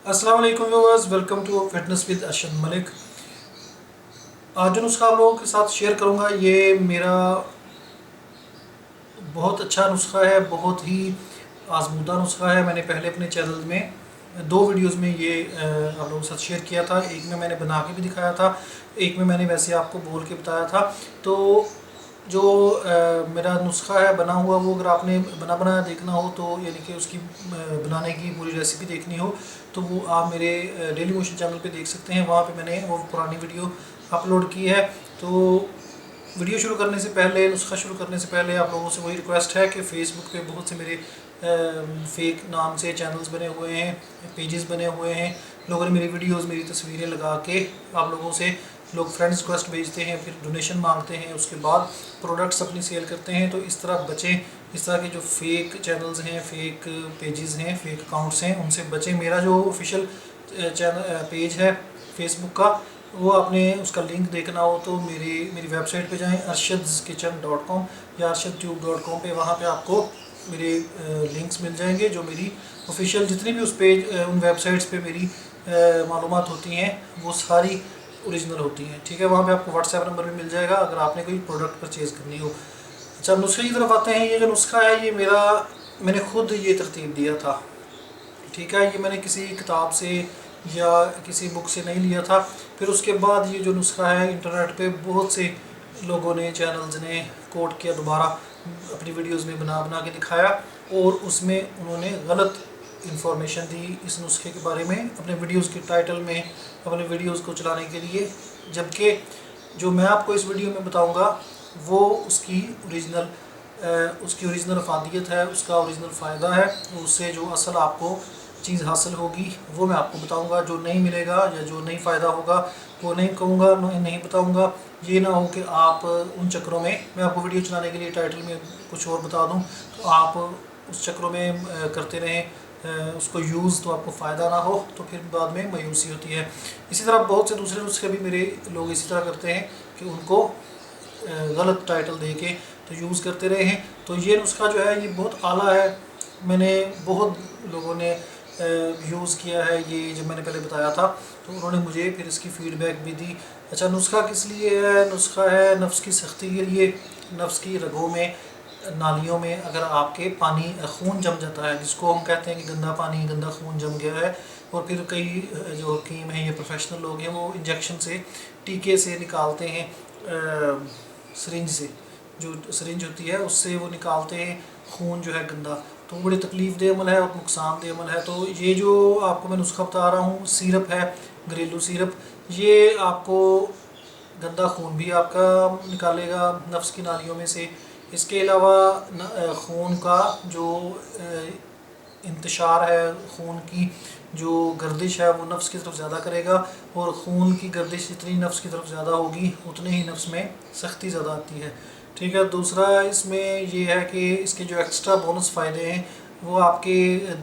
अस्सलाम वालेकुम viewers, welcome to fitness with Arshad Malik. आज जो नुस्खा आप लोगों के साथ शेयर करूंगा ये मेरा बहुत अच्छा नुस्खा है, बहुत ही आजमूदा नुस्खा है। मैंने पहले अपने चैनल में दो वीडियोस में ये आप लोगों के साथ शेयर किया था। एक में मैंने बना के भी दिखाया था, एक में मैंने वैसे आपको बोल के बताया था। तो जो मेरा नुस्खा है बना हुआ, वो अगर आपने बना बनाया देखना हो तो यानी कि उसकी बनाने की पूरी रेसिपी देखनी हो तो वो आप मेरे डेली मोशन चैनल पे देख सकते हैं। वहाँ पे मैंने वो पुरानी वीडियो अपलोड की है। तो वीडियो शुरू करने से पहले, नुस्खा शुरू करने से पहले आप लोगों से वही रिक्वेस्ट है कि फ़ेसबुक पे बहुत से मेरे फेक नाम से चैनल्स बने हुए हैं, पेजेस बने हुए हैं। लोगों ने मेरी वीडियोस, मेरी तस्वीरें लगा के आप लोगों से लोग फ्रेंड्स रिक्वेस्ट भेजते हैं, फिर डोनेशन मांगते हैं, उसके बाद प्रोडक्ट्स अपनी सेल करते हैं। तो इस तरह बचें, इस तरह के जो फेक चैनल्स हैं, फेक पेजेस हैं, फेक अकाउंट्स हैं, उनसे बचें। मेरा जो ऑफिशियल चैनल पेज है फेसबुक का, वो आपने उसका लिंक देखना हो तो मेरी वेबसाइट पे जाएं arshadskitchen.com या arshadtube.com पे। वहाँ पे आपको मेरे लिंक्स मिल जाएंगे जो मेरी ऑफिशियल जितनी भी उस पेज उन वेबसाइट्स पे मेरी मालूमात होती हैं वो सारी ओरिजिनल होती हैं। ठीक है, वहाँ पे आपको व्हाट्सएप नंबर भी मिल जाएगा अगर आपने कोई प्रोडक्ट परचेज़ करनी हो। अच्छा, नुस्खे की तरफ आते हैं। ये जो नुस्खा है ये मैंने खुद ये तरतीब दिया था। ठीक है, ये मैंने किसी किताब से या किसी बुक से नहीं लिया था। फिर उसके बाद ये जो नुस्खा है इंटरनेट पे बहुत से लोगों ने, चैनल्स ने कोट किया, दोबारा अपनी वीडियोस में बना बना के दिखाया और उसमें उन्होंने गलत इंफॉर्मेशन दी इस नुस्खे के बारे में अपने वीडियोस के टाइटल में, अपने वीडियोस को चलाने के लिए। जबकि जो मैं आपको इस वीडियो में बताऊंगा वो उसकी ओरिजिनल अफादियत है, उसका ओरिजिनल फ़ायदा है। उससे जो असल आपको चीज़ हासिल होगी वो मैं आपको बताऊंगा। जो नहीं मिलेगा या जो नहीं फ़ायदा होगा वो नहीं कहूँगा, नहीं बताऊंगा। ये ना हो कि आप उन चक्रों में, मैं आपको वीडियो चलाने के लिए टाइटल में कुछ और बता दूं तो आप उस चक्रों में करते रहें उसको यूज़, तो आपको फ़ायदा ना हो तो फिर बाद में मायूसी होती है। इसी तरह बहुत से दूसरे नुस्खे भी मेरे लोग इसी तरह करते हैं कि उनको गलत टाइटल दे के तो यूज़ करते रहे हैं। तो ये नुस्खा जो है ये बहुत आला है, मैंने बहुत लोगों ने यूज़ किया है ये, जब मैंने पहले बताया था तो उन्होंने मुझे फिर इसकी फ़ीडबैक भी दी। अच्छा, नुस्खा किस लिए है? नुस्खा है नफ्स की सख्ती के लिए। नफ्स की रगों में, नालियों में अगर आपके पानी, खून जम जाता है, जिसको हम कहते हैं कि गंदा पानी, गंदा खून जम गया है, और फिर कई जो हकीम हैं या प्रोफेशनल लोग हैं वो इंजेक्शन से, टीके से निकालते हैं, सरिंज से, जो सरिंज होती है उससे वो निकालते हैं खून जो है गंदा। तो बड़ी तकलीफ़ दे अमल है और नुकसानदेह अमल है। तो ये जो आपको मैं नुस्खा बता रहा हूँ, सिरप है, घरेलू सिरप, ये आपको गंदा खून भी आपका निकालेगा नफ्स की नालियों में से। इसके अलावा खून का जो इंतशार है, खून की जो गर्दिश है वो नफ्स की तरफ ज़्यादा करेगा, और खून की गर्दिश जितनी नफ्स की तरफ ज़्यादा होगी उतने ही नफ्स में सख्ती ज़्यादा आती है। ठीक है, दूसरा इसमें ये है कि इसके जो एक्स्ट्रा बोनस फ़ायदे हैं वो आपके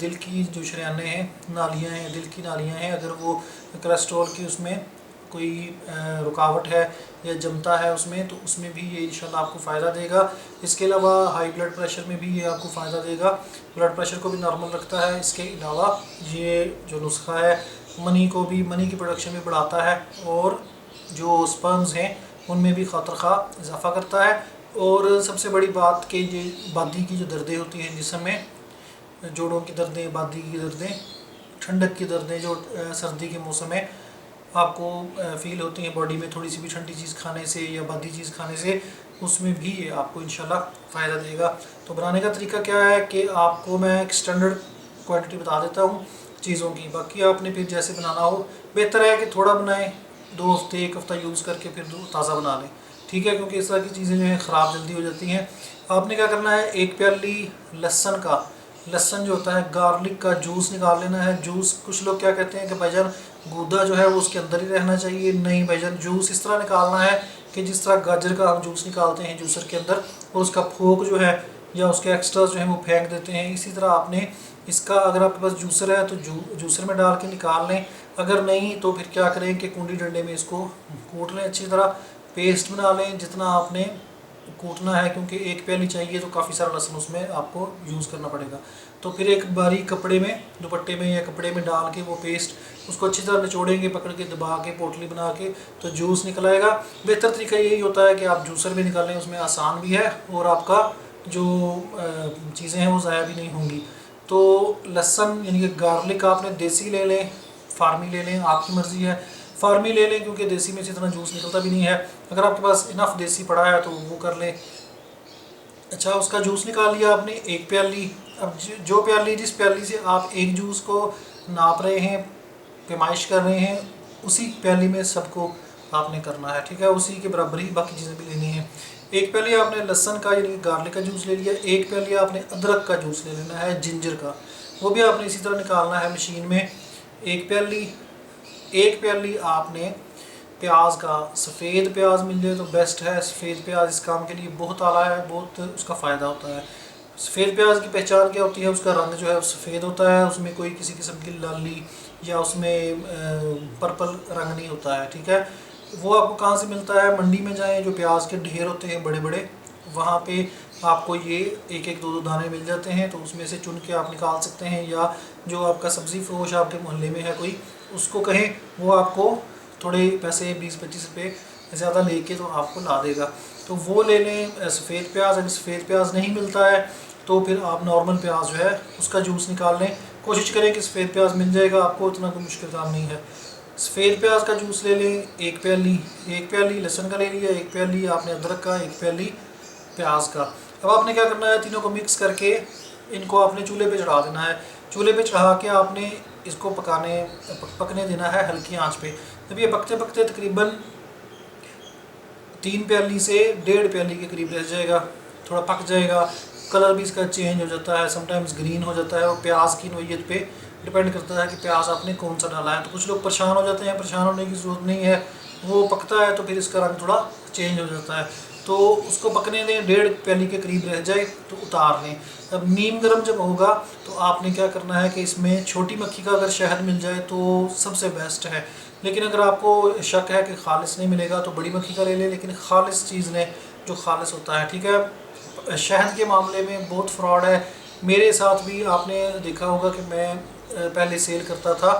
दिल की जो शरीयानें हैं, नालियाँ हैं, दिल की नालियाँ हैं, अगर वो कोलेस्ट्रॉल की उसमें कोई रुकावट है या जमता है उसमें, तो उसमें भी ये इंशाल्लाह आपको फ़ायदा देगा। इसके अलावा हाई ब्लड प्रेशर में भी ये आपको फ़ायदा देगा, ब्लड प्रेशर को भी नॉर्मल रखता है। इसके अलावा ये जो नुस्खा है मनी की प्रोडक्शन भी बढ़ाता है, और जो स्पर्म्स हैं उनमें भी खतरखा इजाफ़ा करता है। और सबसे बड़ी बात कि ये बादी की जो दर्दें होती हैं जिसम में, जोड़ों की दर्दें, बादी की दर्दें, ठंडक की दर्दें जो सर्दी के मौसम में आपको फ़ील होती हैं बॉडी में, थोड़ी सी भी ठंडी चीज़ खाने से या बादी चीज़ खाने से, उसमें भी ये आपको इंशाल्लाह फ़ायदा देगा। तो बनाने का तरीका क्या है कि आपको मैं एक स्टैंडर्ड क्वांटिटी बता देता हूँ चीज़ों की, बाकी आपने फिर जैसे बनाना हो। बेहतर है कि थोड़ा बनाएं, 2 हफ्ते 1 हफ़्ता यूज़ करके फिर ताज़ा बना लें। ठीक है, क्योंकि इस तरह की चीज़ें जो हैं ख़राब जल्दी हो जाती हैं। आपने क्या करना है, 1 प्याली लहसुन जो होता है, गार्लिक का जूस निकाल लेना है। जूस, कुछ लोग क्या कहते हैं कि भाईजान गूदा जो है वो उसके अंदर ही रहना चाहिए। नहीं भाईजान, जूस इस तरह निकालना है कि जिस तरह गाजर का हम जूस निकालते हैं जूसर के अंदर, और उसका फोक जो है या उसके एक्स्ट्रा जो है वो फेंक देते हैं, इसी तरह आपने इसका, अगर आपके पास जूसर है तो जूसर में डाल के निकाल लें। अगर नहीं तो फिर क्या करें कि कुंडी डंडे में इसको कूट लें, अच्छी तरह पेस्ट बना लें जितना आपने कूटना है, क्योंकि 1 प्याली चाहिए तो काफ़ी सारा लहसुन उसमें आपको यूज़ करना पड़ेगा। तो फिर एक बारीक कपड़े में, दुपट्टे में या कपड़े में डाल के वो पेस्ट उसको अच्छी तरह निचोड़ेंगे, पकड़ के दबा के पोटली बना के, तो जूस निकल आएगा। बेहतर तरीका यही होता है कि आप जूसर में निकालें, उसमें आसान भी है और आपका जो चीज़ें हैं वो ज़ाया भी नहीं होंगी। तो लहसुन यानी कि गार्लिक आपने देसी ले लें, फार्मी ले लें, आपकी मर्ज़ी है। फार्मी ले लें क्योंकि देसी में से इतना जूस निकलता भी नहीं है। अगर आपके पास इनफ देसी पड़ा है तो वो कर लें। अच्छा, उसका जूस निकाल लिया आपने एक प्याली। अब जो प्याली, जिस प्याली से आप एक जूस को नाप रहे हैं, पैमाइश कर रहे हैं, उसी प्याली में सबको आपने करना है, ठीक है। उसी के बराबर ही बाकी चीज़ें भी लेनी है। एक प्याली आपने लहसुन का यानी गार्लिक का जूस ले लिया, एक प्याली आपने अदरक का जूस ले लेना है, जिंजर का, वो भी आपने इसी तरह निकालना है मशीन में। एक प्याली आपने प्याज का, सफ़ेद प्याज मिल जाए तो बेस्ट है। सफ़ेद प्याज इस काम के लिए बहुत आला है, बहुत उसका फ़ायदा होता है। सफ़ेद प्याज की पहचान क्या होती है? उसका रंग जो है सफ़ेद होता है, उसमें कोई किसी किस्म की लाली या उसमें पर्पल रंग नहीं होता है, ठीक है। वो आपको कहाँ से मिलता है? मंडी में जाएं, जो प्याज के ढेर होते हैं बड़े बड़े, वहाँ पे आपको ये एक एक दो दो दाने मिल जाते हैं, तो उसमें से चुन के आप निकाल सकते हैं। या जो आपका सब्ज़ी फरोश आपके मोहल्ले में है कोई, उसको कहें वो आपको थोड़े पैसे 20-25 रुपये ज़्यादा लेके तो आपको ला देगा। तो वो ले लें सफ़ेद प्याज। अगर सफ़ेद प्याज नहीं मिलता है तो फिर आप नॉर्मल प्याज जो है उसका जूस निकाल लें। कोशिश करें कि सफ़ेद प्याज मिल जाएगा आपको, इतना कोई मुश्किल काम नहीं है। सफ़ेद प्याज का जूस ले लें एक प्याली लहसुन का ले लिया, एक प्याली आपने अदरक का, एक प्याली प्याज का। अब आपने क्या करना है? तीनों को मिक्स करके इनको आपने चूल्हे पे चढ़ा देना है। चूल्हे पे चढ़ा के आपने इसको पकने देना है हल्की आंच पे। जब ये पकते पकते तकरीबन 3 प्याली से 1.5 प्याली के करीब रह जाएगा, थोड़ा पक जाएगा, कलर भी इसका चेंज हो जाता है, समटाइम्स ग्रीन हो जाता है, और प्याज की नोयत पे डिपेंड करता है कि प्याज आपने कौन सा डाला है। तो कुछ लोग परेशान हो जाते हैं, परेशान होने की ज़रूरत नहीं है। वो पकता है तो फिर इसका रंग थोड़ा चेंज हो जाता है, तो उसको पकने दें। 1.5 प्याली के करीब रह जाए तो उतार लें। अब नीम गर्म जब होगा तो आपने क्या करना है कि इसमें छोटी मक्खी का अगर शहद मिल जाए तो सबसे बेस्ट है। लेकिन अगर आपको शक है कि खालिस नहीं मिलेगा तो बड़ी मक्खी का ले लें, लेकिन खालिस चीज़ लें जो खालिस होता है, ठीक है। शहद के मामले में बहुत फ्रॉड है। मेरे साथ भी आपने देखा होगा कि मैं पहले सेल करता था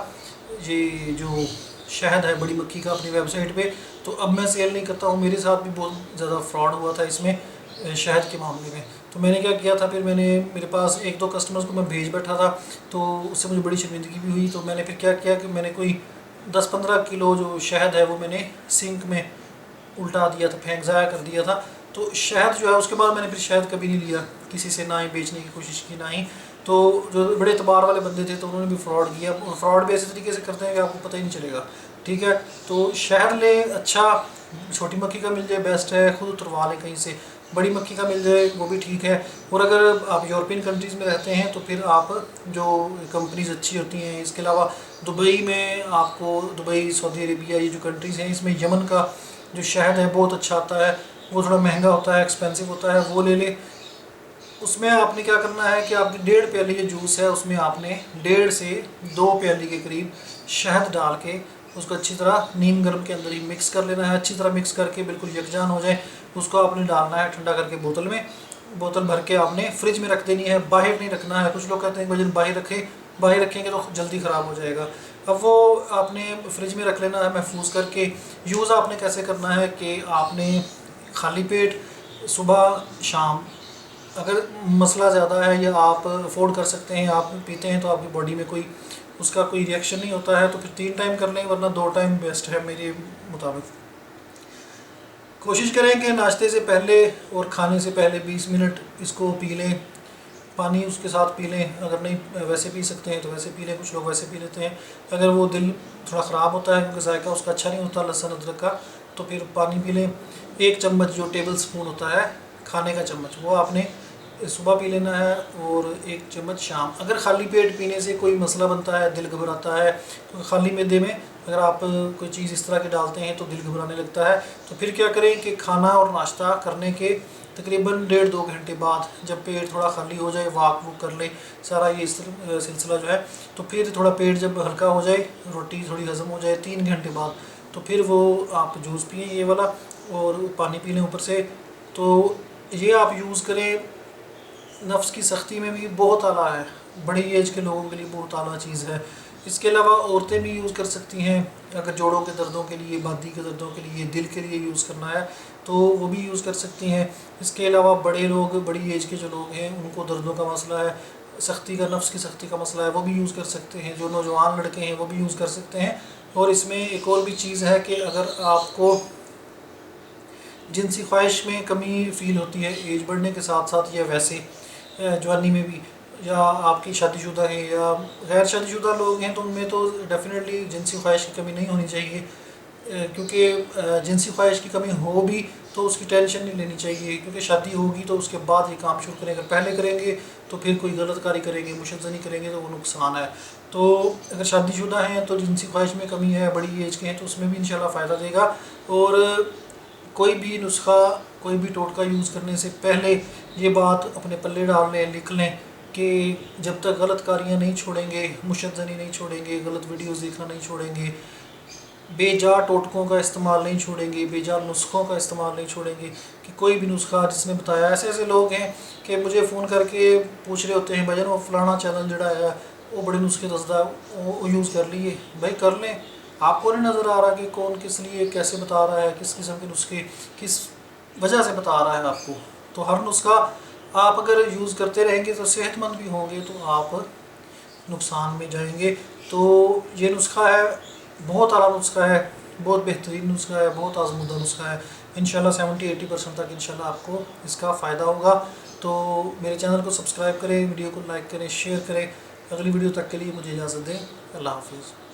ये जो शहद है बड़ी मक्खी का अपनी वेबसाइट पे, तो अब मैं सेल नहीं करता हूँ। मेरे साथ भी बहुत ज़्यादा फ्रॉड हुआ था इसमें शहद के मामले में। तो मैंने क्या किया था, फिर मेरे पास 1-2 कस्टमर्स को मैं भेज बैठा था, तो उससे मुझे बड़ी शर्मिंदगी भी हुई। तो मैंने फिर क्या किया कि मैंने कोई 10-15 किलो जो शहद है वो मैंने सिंक में उल्टा दिया था, फेंक ज़ाया कर दिया था। तो शहद जो है उसके बाद मैंने फिर शहद कभी नहीं लिया किसी से, ना ही बेचने की कोशिश की, ना ही। तो जो बड़े एतबार वाले बंदे थे तो उन्होंने भी फ्रॉड किया। फ्रॉड भी ऐसे तरीके से करते हैं कि आपको पता ही नहीं चलेगा, ठीक है। तो शहद ले अच्छा, छोटी मक्खी का मिल जाए बेस्ट है, खुद उतरवा लें कहीं से। बड़ी मक्खी का मिल जाए वो भी ठीक है। और अगर आप यूरोपियन कंट्रीज़ में रहते हैं तो फिर आप जो कंपनीज़ अच्छी होती हैं, इसके अलावा दुबई में आपको, दुबई, सऊदी अरेबिया, ये जो कंट्रीज़ हैं, इसमें यमन का जो शहद है बहुत अच्छा आता है। वो थोड़ा महंगा होता है, एक्सपेंसिव होता है, वो ले लें। उसमें आपने क्या करना है कि आपकी 1.5 प्याली जो जूस है उसमें आपने 1.5 से 2 प्याली के करीब शहद डाल के उसको अच्छी तरह नीम गर्म के अंदर ही मिक्स कर लेना है। अच्छी तरह मिक्स करके बिल्कुल यकजान हो जाए, उसको आपने डालना है ठंडा करके बोतल में। बोतल भर के आपने फ्रिज में रख देनी है, बाहर नहीं रखना है। कुछ लोग कहते हैं वजन बाहर रखें, बाहर रखेंगे तो जल्दी ख़राब हो जाएगा। अब वो आपने फ्रिज में रख लेना है महफूज करके। यूज़ आपने कैसे करना है कि आपने खाली पेट सुबह शाम, अगर मसला ज़्यादा है या आप अफोर्ड कर सकते हैं, आप पीते हैं तो आपकी बॉडी में कोई उसका कोई रिएक्शन नहीं होता है, तो फिर 3 टाइम कर लें, वरना 2 टाइम बेस्ट है मेरे मुताबिक। कोशिश करें कि नाश्ते से पहले और खाने से पहले 20 मिनट इसको पी लें। पानी उसके साथ पी लें, अगर नहीं वैसे पी सकते हैं तो वैसे पी लें, कुछ लोग वैसे पी लेते हैं। अगर वो दिल थोड़ा ख़राब होता है क्योंकि जायका उसका अच्छा नहीं होता लहसुन अदरक का, तो फिर पानी पी लें। 1 चम्मच जो टेबल स्पून होता है खाने का चम्मच, वो आपने सुबह पी लेना है, और 1 चम्मच शाम। अगर खाली पेट पीने से कोई मसला बनता है, दिल घबराता है, तो खाली मैदे में अगर आप कोई चीज़ इस तरह की डालते हैं तो दिल घबराने लगता है, तो फिर क्या करें कि खाना और नाश्ता करने के तकरीबन 1.5-2 घंटे बाद, जब पेट थोड़ा खाली हो जाए, वॉक कर ले, सारा ये सिलसिला जो है, तो फिर थोड़ा पेट जब हल्का हो जाए, रोटी थोड़ी हज़म हो जाए 3 घंटे बाद, तो फिर वो आप जूस पिए ये वाला, और पानी पी लें ऊपर से। तो ये आप यूज़ करें, नफ्स की सख्ती में भी बहुत आला है, बड़ी एज के लोगों के लिए बहुत आला चीज़ है। इसके अलावा औरतें भी यूज़ कर सकती हैं, अगर जोड़ों के दर्दों के लिए, बादी के दर्दों के लिए, दिल के लिए यूज़ करना है तो वो भी यूज़ कर सकती हैं। इसके अलावा बड़े लोग, बड़ी एज के जो लोग हैं, उनको दर्दों का मसला है, सख्ती का, नफ्स की सख्ती का मसला है, वो भी यूज़ कर सकते हैं। जो नौजवान लड़के हैं वो भी यूज़ कर सकते हैं। और इसमें एक और भी चीज़ है कि अगर आपको जिनसी ख्वाहिश में कमी फ़ील होती है एज बढ़ने के साथ साथ, या वैसे जवानी में भी, या आपकी शादीशुदा है या गैर शादीशुदा लोग हैं, तो उनमें तो डेफिनेटली जिनसी ख्वाहिश की कमी नहीं होनी चाहिए। क्योंकि जिनसी ख्वाहिश की कमी हो भी तो उसकी टेंशन नहीं लेनी चाहिए, क्योंकि शादी होगी तो उसके बाद ये काम शुरू करेंगे। पहले करेंगे तो फिर कोई गलत कारी करेंगे, मुशज़्ज़नी करेंगे तो वो नुकसान है। तो अगर शादीशुदा हैं तो जिनसी ख्वाहिश में कमी है, बड़ी एज के हैं, तो उसमें भी इंशाल्लाह फ़ायदा देगा। और कोई भी नुस्खा, कोई भी टोटका यूज़ करने से पहले ये बात अपने पल्ले डाल लें, लिख लें कि जब तक गलत कारियाँ नहीं छोड़ेंगे, मुशज़्ज़नी नहीं छोड़ेंगे, गलत वीडियोज़ देखना नहीं छोड़ेंगे, बेजा टोटकों का इस्तेमाल नहीं छोड़ेंगे, बेजा नुस्खों का इस्तेमाल नहीं छोड़ेंगे, कि कोई भी नुस्खा जिसने बताया, ऐसे ऐसे लोग हैं कि मुझे फ़ोन करके पूछ रहे होते हैं, भाईजान वो फलाना चैनल जड़ा है वो बड़े नुस्खे दसदा, वो यूज़ कर लिए। भाई कर लें, आपको नहीं नज़र आ रहा कि कौन किस लिए कैसे बता रहा है, किस किस्म के नुस्खे किस वजह से बता रहा है आपको। तो हर नुस्खा आप अगर यूज़ करते रहेंगे तो सेहतमंद भी होंगे, तो आप नुकसान में जाएंगे। तो ये नुस्खा है, बहुत आला नुस्खा है, बहुत बेहतरीन नुस्खा है, बहुत आजमूदा नुस्खा है। इंशाल्लाह 70-80% तक इंशाल्लाह आपको इसका फ़ायदा होगा। तो मेरे चैनल को सब्सक्राइब करें, वीडियो को लाइक करें, शेयर करें। अगली वीडियो तक के लिए मुझे इजाज़त दें। अल्लाह हाफिज़।